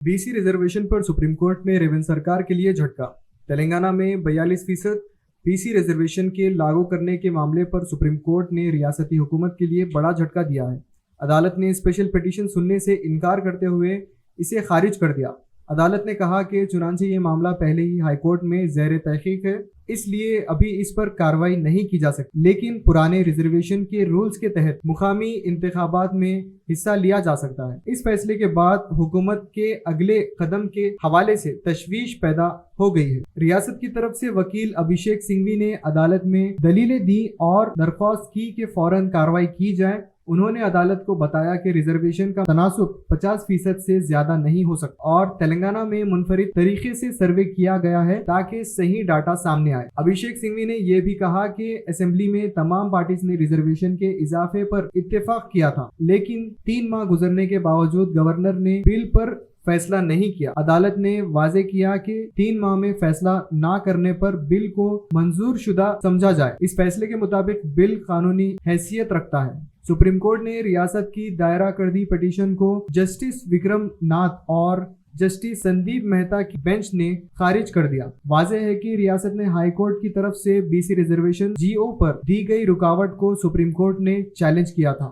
BC reservation पर supreme court में रेवंत सरकार के लिए झटका। तेलंगाना में 42% बीसी रिजर्वेशन के लागू करने के मामले पर सुप्रीम कोर्ट ने रियासती हुकूमत के लिए बड़ा झटका दिया है। अदालत ने स्पेशल पिटीशन सुनने से इनकार करते हुए इसे खारिज कर दिया। अदालत ने कहा कि चुनांचे ये मामला पहले ही हाईकोर्ट में ज़ेर तहकीक है, इसलिए अभी इस पर कार्रवाई नहीं की जा सकती, लेकिन पुराने रिजर्वेशन के रूल्स के तहत मुकामी इंतखाबात में हिस्सा लिया जा सकता है। इस फैसले के बाद हुकूमत के अगले कदम के हवाले से तशवीश पैदा हो गई है। रियासत की तरफ से वकील अभिषेक सिंघवी ने अदालत में दलीलें दी और दरख्वास्त की कि फौरन कार्रवाई की जाए। उन्होंने अदालत को बताया कि रिजर्वेशन का तनासुब 50% से ज्यादा नहीं हो सकता और तेलंगाना में मुनफरिद तरीके से सर्वे किया गया है ताकि सही डाटा सामने आए। अभिषेक सिंघवी ने यह भी कहा कि असेंबली में तमाम पार्टीज ने रिजर्वेशन के इजाफे पर इत्तेफाक किया था, लेकिन 3 माह गुजरने के बावजूद गवर्नर ने बिल पर फैसला नहीं किया। अदालत ने वाजे किया कि 3 माह में फैसला ना करने पर बिल को मंजूर शुदा समझा जाए। इस फैसले के मुताबिक बिल कानूनी हैसियत रखता है। सुप्रीम कोर्ट ने रियासत की दायरा करदी पिटीशन को जस्टिस विक्रम नाथ और जस्टिस संदीप मेहता की बेंच ने खारिज कर दिया। वाज़ेह है कि रियासत ने हाई कोर्ट की तरफ से बीसी रिजर्वेशन जीओ पर दी गई रुकावट को सुप्रीम कोर्ट ने चैलेंज किया था।